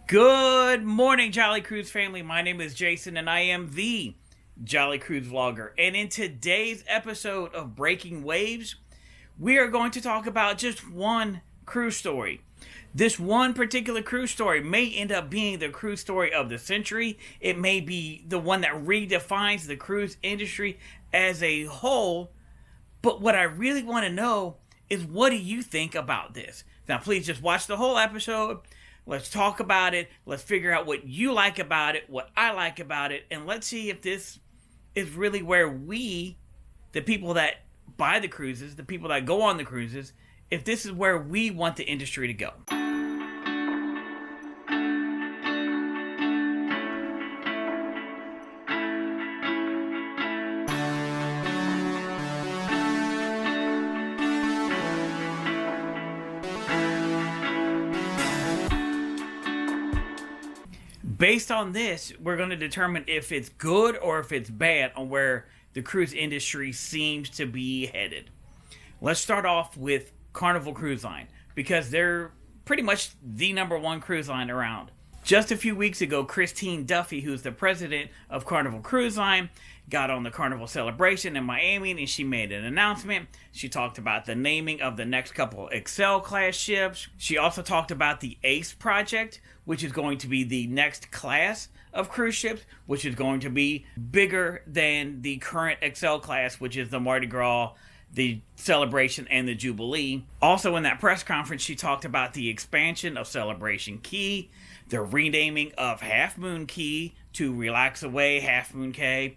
Good morning, Jolly Cruise family. My name is Jason, and I am the Jolly Cruise Vlogger. And in today's episode of Breaking Waves, we are going to talk about just one cruise story. This one particular cruise story may end up being the cruise story of the century. It may be the one that redefines the cruise industry as a whole. But what I really want to know is, what do you think about this? Now, please just watch the whole episode. Let's talk about it. Let's figure out what you like about it, what I like about it, and let's see if this is really where we, the people that buy the cruises, the people that go on the cruises, if this is where we want the industry to go. Based on this, we're going to determine if it's good or if it's bad on where the cruise industry seems to be headed. Let's start off with Carnival Cruise Line, because they're pretty much the number one cruise line around. Just a few weeks ago, Christine Duffy, who's the president of Carnival Cruise Line, got on the Carnival Celebration in Miami, and she made an announcement. She talked about the naming of the next couple Excel class ships. She also talked about the ACE project, which is going to be the next class of cruise ships, which is going to be bigger than the current Excel class, which is the Mardi Gras, the Celebration, and the Jubilee. Also in that press conference, she talked about the expansion of Celebration Key, the renaming of Half Moon Key to Relax Away Half Moon Cay,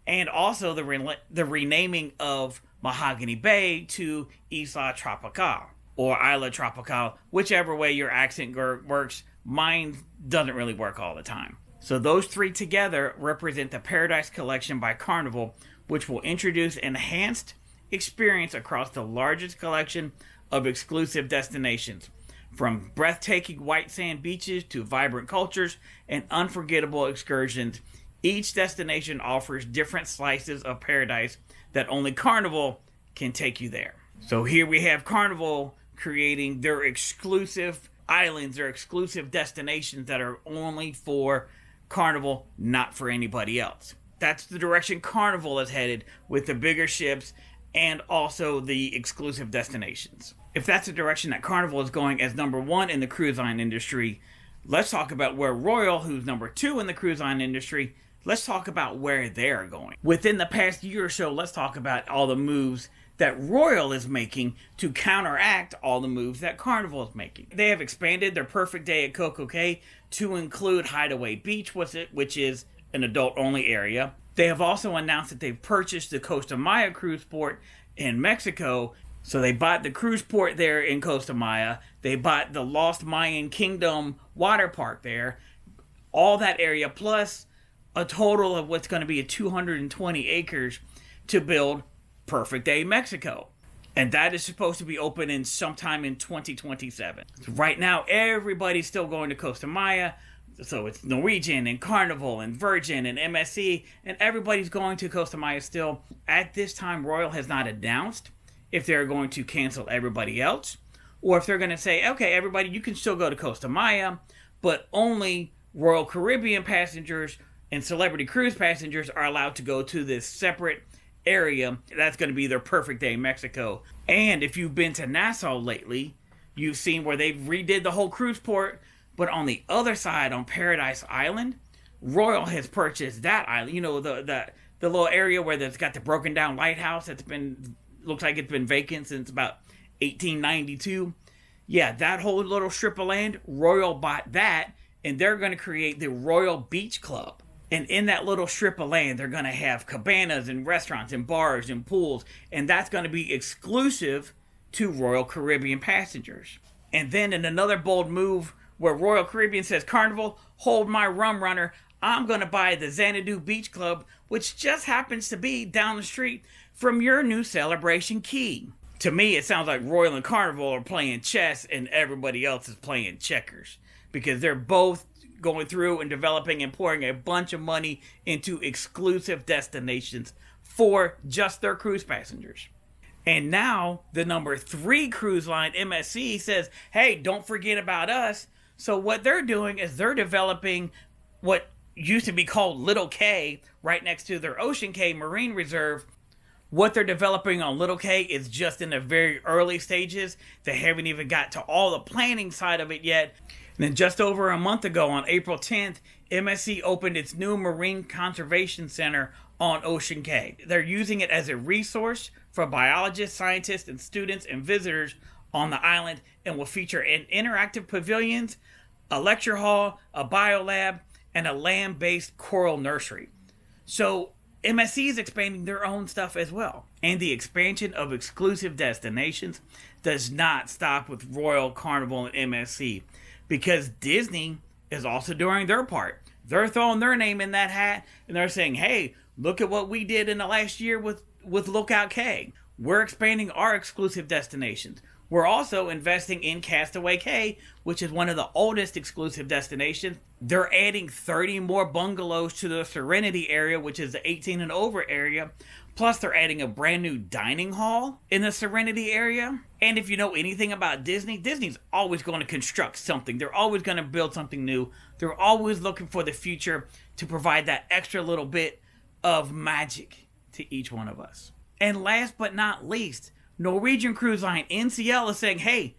and also the renaming of Mahogany Bay to Isla Tropical, or Isla Tropical, whichever way your accent works. Mine doesn't really work all the time. So those three together represent the Paradise Collection by Carnival, which will introduce enhanced experience across the largest collection of exclusive destinations. From breathtaking white sand beaches to vibrant cultures and unforgettable excursions, each destination offers different slices of paradise that only Carnival can take you there. So here we have Carnival creating their exclusive islands, their exclusive destinations that are only for Carnival, not for anybody else. That's the direction Carnival is headed, with the bigger ships and also the exclusive destinations. If that's the direction that Carnival is going as number one in the cruise line industry, let's talk about where Royal, who's number two in the cruise line industry, let's talk about where they're going. Within the past year or so, let's talk about all the moves that Royal is making to counteract all the moves that Carnival is making. They have expanded their Perfect Day at Coco Cay to include Hideaway Beach, which is an adult-only area. They have also announced that they've purchased the Costa Maya cruise port in Mexico. So they bought the cruise port there in Costa Maya. They bought the Lost Mayan Kingdom water park there. All that area, plus a total of what's going to be 220 acres to build Perfect Day Mexico. And that is supposed to be open in sometime in 2027. So right now, everybody's still going to Costa Maya. So it's Norwegian and Carnival and Virgin and MSC, and everybody's going to Costa Maya still. At this time, Royal has not announced if they're going to cancel everybody else, or if they're going to say, okay, everybody, you can still go to Costa Maya, but only Royal Caribbean passengers and Celebrity Cruise passengers are allowed to go to this separate area. That's going to be their Perfect Day Mexico. And if you've been to Nassau lately, you've seen where they've redid the whole cruise port, but on the other side, on Paradise Island, Royal has purchased that island. You know, the little area where it's got the broken down lighthouse that's looks like it's been vacant since about 1892. Yeah, that whole little strip of land, Royal bought that, and they're going to create the Royal Beach Club. And in that little strip of land, they're going to have cabanas and restaurants and bars and pools. And that's going to be exclusive to Royal Caribbean passengers. And then in another bold move where Royal Caribbean says, Carnival, hold my rum runner, I'm going to buy the Xanadu Beach Club, which just happens to be down the street from your new Celebration Key. To me, it sounds like Royal and Carnival are playing chess and everybody else is playing checkers, because they're both going through and developing and pouring a bunch of money into exclusive destinations for just their cruise passengers. And now the number 3 cruise line, MSC, says, hey, don't forget about us. So what they're doing is they're developing what used to be called Little Cay right next to their Ocean Cay Marine Reserve. What they're developing on Little Cay is just in the very early stages. They haven't even got to all the planning side of it yet. And then just over a month ago, on April 10th, MSC opened its new Marine Conservation Center on Ocean Cay. They're using it as a resource for biologists, scientists, and students and visitors on the island, and will feature an interactive pavilions, a lecture hall, a biolab, and a land-based coral nursery. So MSC is expanding their own stuff as well. And the expansion of exclusive destinations does not stop with Royal, Carnival, and MSC, because Disney is also doing their part. They're throwing their name in that hat, and they're saying, hey, look at what we did in the last year with Lookout Cay. We're expanding our exclusive destinations. We're also investing in Castaway Cay, which is one of the oldest exclusive destinations. They're adding 30 more bungalows to the Serenity area, which is the 18 and over area. Plus, they're adding a brand new dining hall in the Serenity area. And if you know anything about Disney, Disney's always going to construct something. They're always going to build something new. They're always looking for the future to provide that extra little bit of magic to each one of us. And last but not least, Norwegian Cruise Line NCL is saying, hey,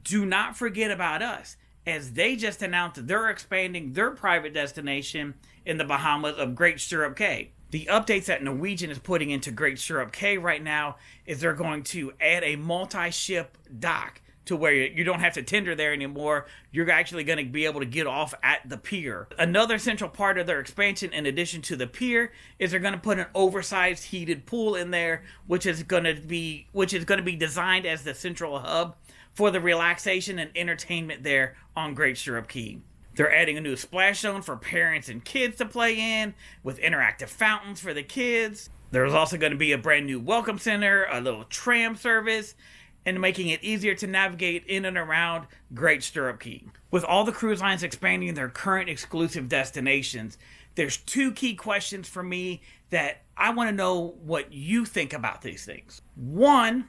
do not forget about us, as they just announced that they're expanding their private destination in the Bahamas of Great Stirrup Cay. The updates that Norwegian is putting into Great Stirrup Cay right now is they're going to add a multi-ship dock to where you don't have to tender there anymore. You're actually going to be able to get off at the pier. Another central part of their expansion, in addition to the pier, is they're going to put an oversized heated pool in there, which is going to be designed as the central hub for the relaxation and entertainment there on Great Stirrup Cay. They're adding a new splash zone for parents and kids to play in, with interactive fountains for the kids. There's also going to be a brand new welcome center, a little tram service, and making it easier to navigate in and around Great Stirrup Cay. With all the cruise lines expanding their current exclusive destinations, there's two key questions for me that I want to know what you think about these things. One,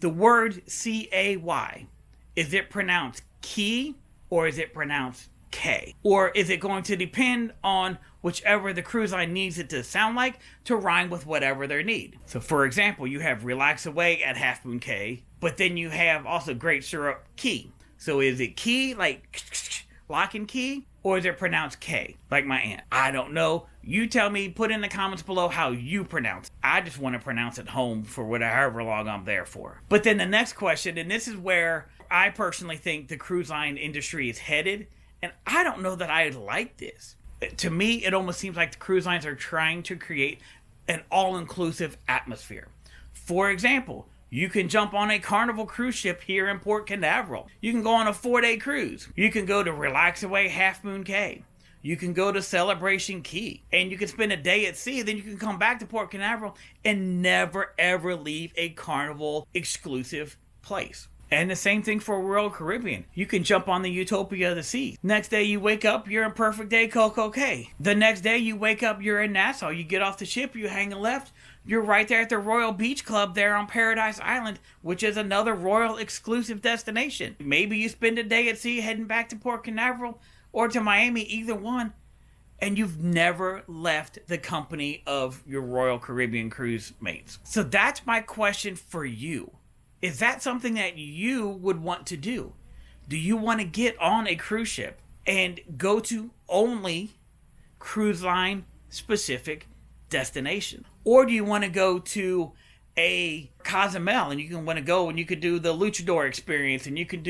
the word C-A-Y. Is it pronounced key or is it pronounced K? Or is it going to depend on whichever the cruise line needs it to sound like to rhyme with whatever their need? So for example, you have Relax Away at Half Moon Cay, but then you have also Great Stirrup Cay. So is it key, like lock and key, or is it pronounced K, like my aunt? I don't know. You tell me, put in the comments below how you pronounce it. I just want to pronounce it home for however long I'm there for. But then the next question, and this is where I personally think the cruise line industry is headed, and I don't know that I like this. To me, it almost seems like the cruise lines are trying to create an all-inclusive atmosphere. For example, you can jump on a Carnival cruise ship here in Port Canaveral. You can go on a 4-day cruise. You can go to Relax Away Half Moon Cay. You can go to Celebration Cay. And you can spend a day at sea. Then you can come back to Port Canaveral and never ever leave a Carnival exclusive place. And the same thing for Royal Caribbean. You can jump on the Utopia of the Seas. Next day you wake up, you're in Perfect Day Coco Cay. The next day you wake up, you're in Nassau. You get off the ship, you hang a left. You're right there at the Royal Beach Club there on Paradise Island, which is another Royal exclusive destination. Maybe you spend a day at sea heading back to Port Canaveral or to Miami, either one, and you've never left the company of your Royal Caribbean cruise mates. So that's my question for you. Is that something that you would want to do? Do you want to get on a cruise ship and go to only cruise line specific destination? Or do you want to go to a Cozumel and you can want to go and you could do the luchador experience and you could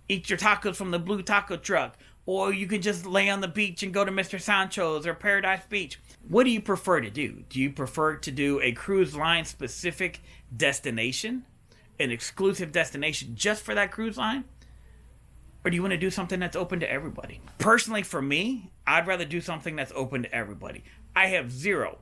eat your tacos from the blue taco truck, or you can just lay on the beach and go to Mr. Sancho's or Paradise Beach? What do you prefer to do? Do you prefer to do a cruise line specific destination, an exclusive destination just for that cruise line? Or do you want to do something that's open to everybody? Personally, for me, I'd rather do something that's open to everybody. I have zero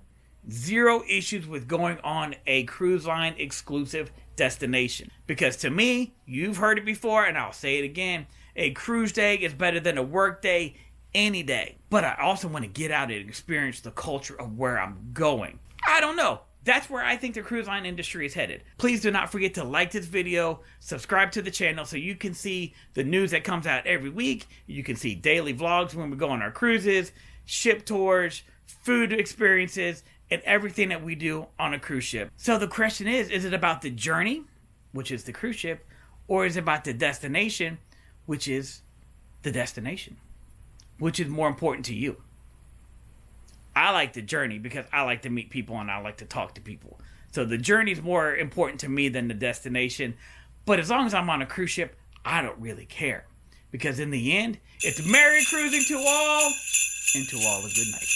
issues with going on a cruise line exclusive destination. Because to me, you've heard it before and I'll say it again, a cruise day is better than a work day any day. But I also want to get out and experience the culture of where I'm going. I don't know. That's where I think the cruise line industry is headed. Please do not forget to like this video, subscribe to the channel so you can see the news that comes out every week. You can see daily vlogs when we go on our cruises, ship tours, food experiences, and everything that we do on a cruise ship. So the question is it about the journey, which is the cruise ship, or is it about the destination, which is the destination? Which is more important to you? I like the journey because I like to meet people and I like to talk to people. So the journey is more important to me than the destination. But as long as I'm on a cruise ship, I don't really care. Because in the end, it's merry cruising to all, and to all a good night.